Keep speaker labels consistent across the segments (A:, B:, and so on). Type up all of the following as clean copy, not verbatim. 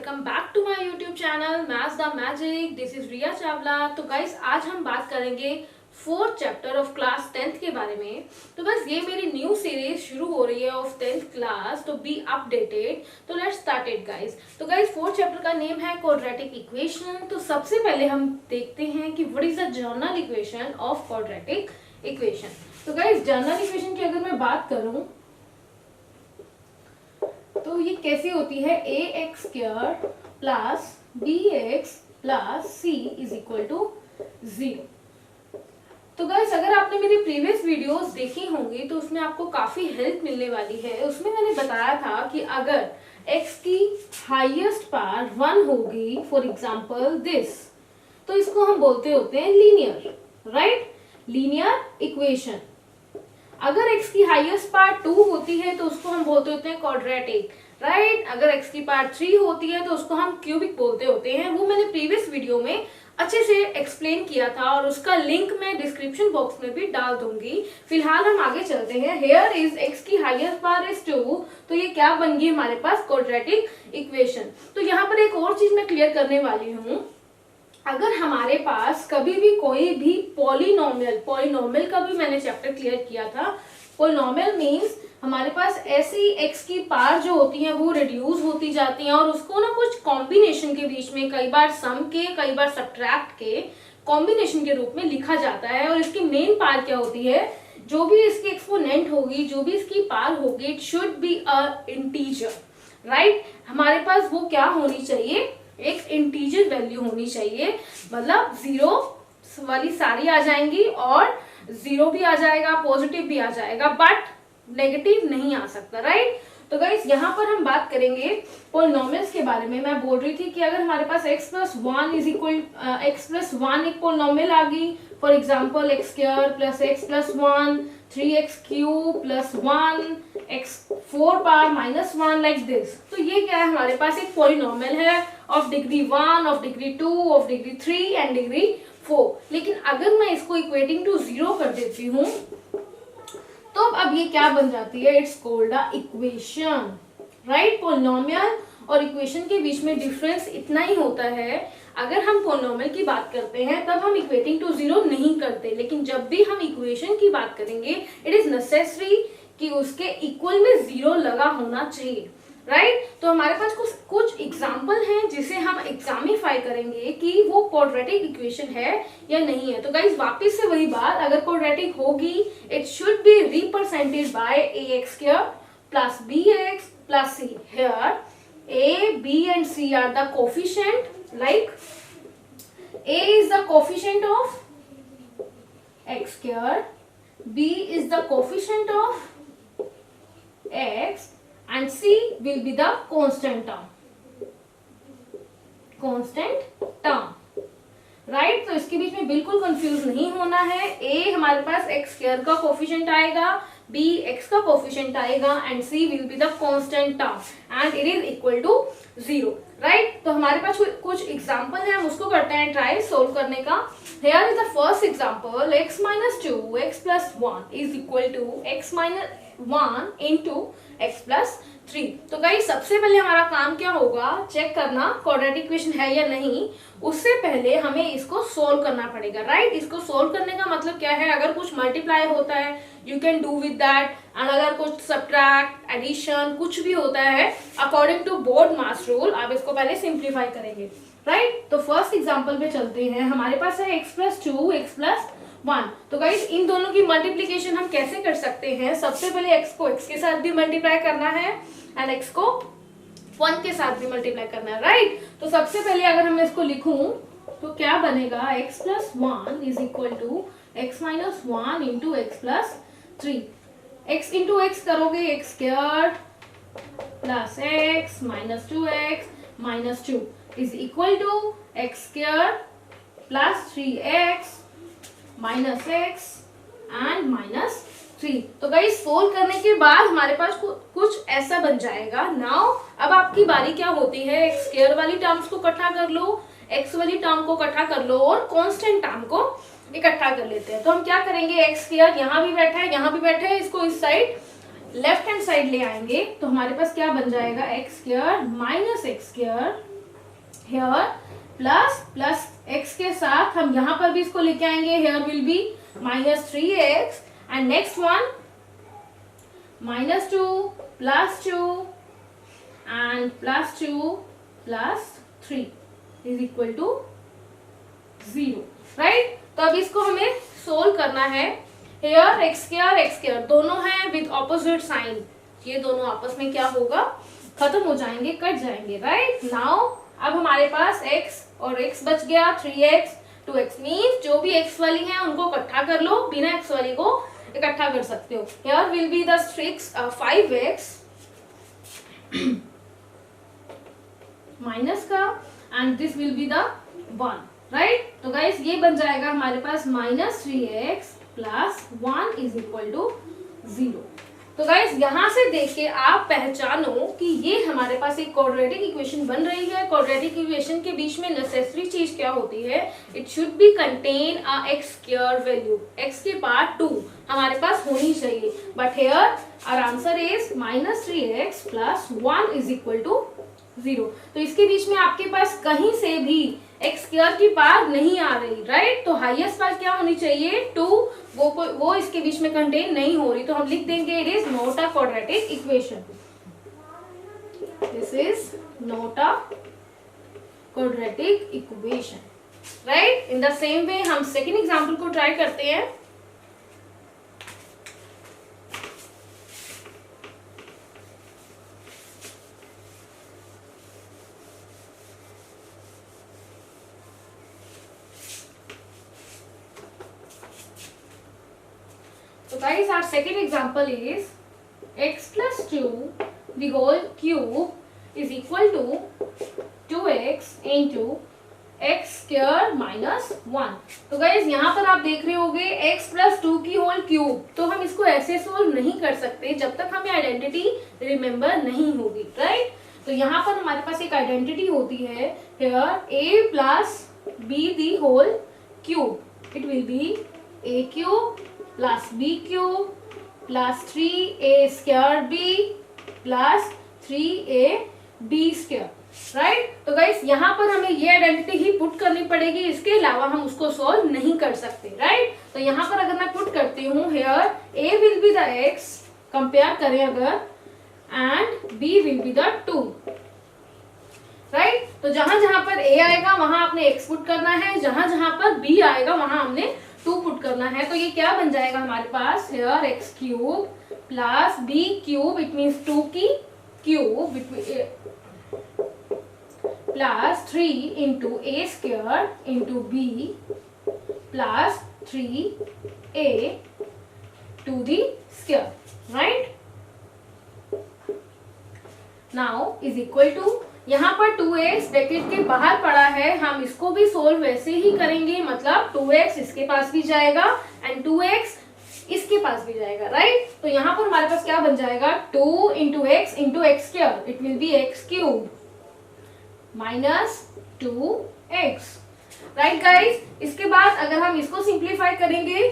A: Welcome back to my YouTube channel maths the magic. This is Riya Chawla. तो guys आज हम बात करेंगे fourth chapter of class 10th के बारे में। तो बस ये मेरी न्यू सीरीज शुरू हो रही है ऑफ 10th क्लास, तो बी अपडेटेड। तो लेट्स स्टार्ट इट गाइस। तो गाइस फोर्थ चैप्टर का नेम है क्वाड्रेटिक इक्वेशन। तो सबसे पहले हम देखते हैं कि what is the general equation of quadratic equation. तो गाइस जनरल इक्वेशन की अगर मैं बात करूं तो ये कैसी होती है, a x square plus b x plus c is equal to 0। तो गाइस अगर आपने मेरी प्रीवियस वीडियोस देखी होंगी तो उसमें आपको काफी हेल्प मिलने वाली है। उसमें मैंने बताया था कि अगर x की हाईएस्ट पावर 1 होगी, फॉर एग्जांपल दिस, तो इसको हम बोलते होते हैं लीनियर, राइट, लीनियर इक्वेशन। अगर x की हाईएस्ट पावर 2 होती है तो उसको हम बोलते होते हैं क्वाड्रेटिक, राइट। अगर x की पावर 3 होती है तो उसको हम क्यूबिक बोलते होते हैं। वो मैंने प्रीवियस वीडियो में अच्छे से एक्सप्लेन किया था और उसका लिंक मैं डिस्क्रिप्शन बॉक्स में भी डाल दूंगी। फिलहाल हम आगे चलते हैं। हेयर इज x की हाईएस्ट पावर इज 2, तो ये क्या बन गई हमारे पास, क्वाड्रेटिक इक्वेशन। तो यहाँ पर एक और चीज मैं क्लियर करने वाली हूँ। अगर हमारे पास कभी भी कोई भी पॉलिनोमियल का भी मैंने चैप्टर क्लियर किया था। पॉलिनोमियल मींस हमारे पास ऐसी x की पावर जो होती है वो रिड्यूस होती जाती हैं और उसको ना कुछ कॉम्बिनेशन के बीच में, कई बार सम के कई बार सब्ट्रैक्ट के कॉम्बिनेशन के रूप में लिखा जाता है। और इसकी मेन पावर क्या होती है, जो भी इसकी एक्सपोनेंट होगी, जो भी इसकी पावर होगी, it should be a integer, right. हमारे पास वो क्या होनी चाहिए, एक इंटीजर वैल्यू होनी चाहिए। मतलब 0 वाली सारी आ जाएंगी और 0 भी आ जाएगा, पॉजिटिव भी आ जाएगा, बट नेगेटिव नहीं आ सकता, राइट। तो गाइस यहाँ पर हम बात करेंगे पॉलिनोमियल्स के बारे में। मैं बोल रही थी कि अगर हमारे पास x plus 1 is equal x plus 1 एक पॉलिनोमियल आ गई, for example x square plus x plus 1, 3x cube plus 1, x 4 power minus 1, like this. तो ये क्या है, हमारे पास एक पॉलिनोमियल है of degree 1, of degree 2, of degree 3 and degree 4। लेकिन अगर मैं इसको इक्वेटिंग टू 0 कर देती हूँ तो अब ये क्या बन जाती है, it's called a equation, right. Polynomial और इक्वेशन के बीच में डिफरेंस इतना ही होता है। अगर हम पॉलिनोमियल की बात करते हैं तब हम इक्वेटिंग टू 0 नहीं करते, लेकिन जब भी हम इक्वेशन की बात करेंगे इट इज नेसेसरी कि उसके इक्वल में 0 लगा होना चाहिए, राइट। तो हमारे पास कुछ एग्जाम्पल हैं जिसे हम एग्जामिफाई करेंगे कि वो क्वाड्रेटिक इक्वेशन है या नहीं है। तो गाइस वापस से वही बात, अगर क्वाड्रेटिक होगी it should be represented by ax square plus bx plus c। Here a, b and c are the coefficient, like a is the coefficient of x square, b is the coefficient of x and c will be the constant term, right. तो इसके बीच में बिल्कुल confuse नहीं होना है। a हमारे पास x square का कोफिशिएंट आएगा, b x का कोफिशिएंट आएगा and c will be the constant term and it is equal to 0, right. तो हमारे पास कुछ एग्जांपल है, हम उसको करते हैं ट्राई सोल्व करने का। Here is the first example, x minus 2 x plus 1 is equal to x minus 1 into x plus 3। तो गाइस सबसे पहले हमारा काम क्या होगा, चेक करना क्वाड्रेटिक इक्वेशन है या नहीं। उससे पहले हमें इसको सोल्व करना पड़ेगा, राइट। इसको सोल्व करने का मतलब क्या है, अगर कुछ मल्टीप्लाई होता है you can do with that, and अगर कुछ सब्ट्रैक्ट, एडिशन कुछ भी होता है according to BODMAS rule, आप इसको पहले सिंप्लीफाई करेंगे, राइट। तो फर्स्ट एग्जाम्पल पे चलते हैं। हमारे पास है x प्लस 2 x प्लस 1। तो गाइस इन दोनों की मल्टीप्लीकेशन हम कैसे कर सकते हैं, सबसे पहले x को x के साथ भी मल्टीप्लाई करना है एंड x को 1 के साथ भी मल्टीप्लाई करना है, राइट। तो सबसे पहले अगर मैं इसको लिखूं तो क्या बनेगा, x plus 1 is equal to x minus 1 into x plus 3। x into x करोगे x square plus x minus 2x minus 2 is equal to x square plus 3x minus x and minus 3। तो guys solve करने के बाद हमारे पास कुछ ऐसा बन जाएगा। नाउ अब आपकी बारी क्या होती है, x स्क्वायर वाली टर्म्स को इकट्ठा कर लो, x वाली टर्म को इकट्ठा कर लो और कांस्टेंट टर्म को इकट्ठा कर लेते हैं। तो हम क्या करेंगे, x स्क्वायर यहाँ भी बैठा है, यहाँ भी बैठा है, इसको इस साइड लेफ्ट हैंड साइड ले आएंगे तो हमारे पास क्या बन जाएगा, x square minus x square here plus x के साथ हम यहाँ पर भी इसको लेके आएंगे, here will be -3x and next one -2 +2 and +2 +3 is equal to 0, right. तो अब इसको हमें सोल्व करना है। हेयर x² दोनों हैं विद ऑपोजिट साइन, ये दोनों आपस में क्या होगा, खत्म हो जाएंगे, कट जाएंगे, राइट। नाउ अब हमारे पास x और x बच गया, 3x 2x मीन्स जो भी x वाली हैं उनको इकट्ठा कर लो, बिना x वाली को इकट्ठा कर सकते हो। Here will be the 5x minus का and this will be the 1, right. तो गाइस ये बन जाएगा हमारे पास -3x + 1 इज इक्वल टू 0। तो गाइस यहाँ से देख के आप पहचानो कि ये हमारे पास एक क्वाड्रेटिक इक्वेशन बन रही है। क्वाड्रेटिक इक्वेशन के बीच में नेसेसरी चीज क्या होती है, it should be contain a x² value, x के पार्ट 2 हमारे पास होनी चाहिए, but here our answer is -3x + 1 is equal to 0। तो इसके बीच में आपके पास कहीं से भी x² की पार्ट नहीं आ रही, राइट। तो हाईएस्ट पार्ट क्या होनी चाहिए, 2, वो इसके बीच में कंटेन नहीं हो रही, तो हम लिख देंगे it is not a quadratic equation, this is not a quadratic equation, right. In the same way हम सेकेंड एग्जाम्पल को ट्राई करते हैं। So guys, our second example is x plus 2 the whole cube is equal to 2x into x² minus 1। तो guys यहाँ पर आप देख रहे होगे x plus 2 की होल क्यूब, तो हम इसको ऐसे सोल्व नहीं कर सकते जब तक हमें आइडेंटिटी रिमेम्बर नहीं होगी, राइट। तो यहाँ पर हमारे पास एक आइडेंटिटी होती है, here a plus b the whole cube, it will be a cube plus b cube plus 3a² b plus 3ab², right. तो गाइस यहाँ पर हमें ये आइडेंटिटी ही पुट करनी पड़ेगी, इसके अलावा हम उसको सॉल्व नहीं कर सकते, राइट। तो यहाँ पर अगर मैं पुट करती हूँ, here a will be the x, compare करें अगर, and b will be the 2, right. तो जहां जहां पर a आएगा वहां आपने x पुट करना है, जहां जहां पर b आएगा वहां हमने 2 पुट करना है। तो ये क्या बन जाएगा हमारे पास, here x³ plus b³, it means 2 की cube plus 3 into a² into b plus 3a to the square, right. Now is equal to, यहाँ पर 2x ब्रैकेट के बाहर पड़ा है, हम इसको भी सोल्व वैसे ही करेंगे, मतलब 2x इसके पास भी जाएगा एंड 2x इसके पास भी जाएगा, राइट। तो यहाँ पर हमारे पास क्या बन जाएगा, 2 into x into x², it will B x³ minus 2x, right guys. इसके बाद अगर हम इसको सिंप्लीफाई करेंगे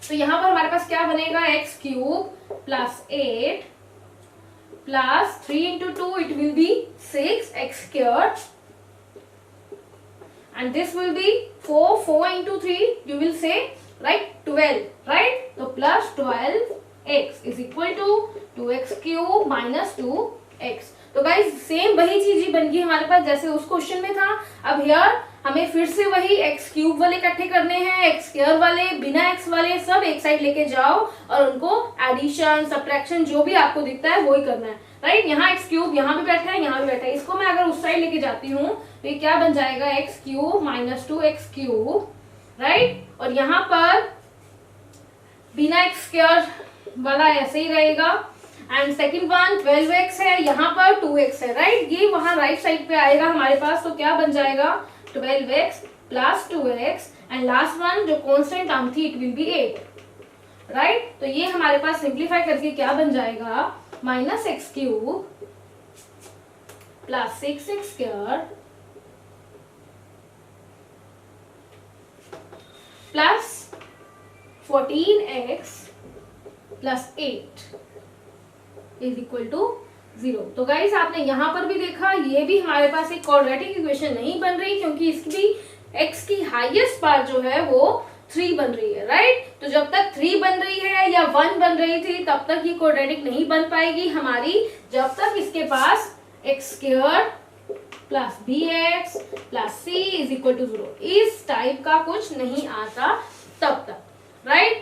A: तो यहाँ पर हमारे पास क्या बनेगा, x³ plus 8 plus 3 into 2 it will be 6x² and this will be 4 into 3 you will say, right, 12, right। तो plus 12x is equal to 2x³ minus 2x। तो गाइज सेम वही चीज ही बन गई हमारे पास जैसे उस क्वेश्चन में था। अब हियर हमें फिर से वही x³ वाले इकट्ठे करने हैं, x² वाले, बिना x वाले सब एक साइड लेके जाओ और उनको एडिशन सब्ट्रैक्शन जो भी आपको दिखता है वो ही करना है, राइट। यहाँ x³ यहाँ भी बैठा है, यहाँ भी बैठा है, इसको मैं अगर उस साइड लेके जाती हूँ तो ये क्या बन जाएगा, x³ माइनस 2x³, राइट। और यहाँ पर बिना x² वाला ऐसे ही रहेगा एंड सेकेंड वन 12x है, यहाँ पर 2x है, राइट। ये वहां राइट साइड पे आएगा हमारे पास, तो क्या बन जाएगा 12x plus 2x and last one जो कांस्टेंट टर्म थी इट विल बी 8, राइट। तो ये हमारे पास सिंप्लीफाई करके क्या बन जाएगा, minus x³ plus 6x² plus 14x plus 8 is equal to 0। तो गाइस आपने यहाँ पर भी देखा, ये भी हमारे पास एक क्वाड्रेटिक इक्वेशन नहीं बन रही, क्योंकि इसकी x की हाईएस्ट पार्ट जो है वो 3 बन रही है, राइट। तो जब तक 3 बन रही है या 1 बन रही थी तब तक ये क्वाड्रेटिक नहीं बन पाएगी हमारी, जब तक इसके पास x² plus bx plus c is equal to 0 इस टाइप का कुछ नहीं आता तब तक, राइट।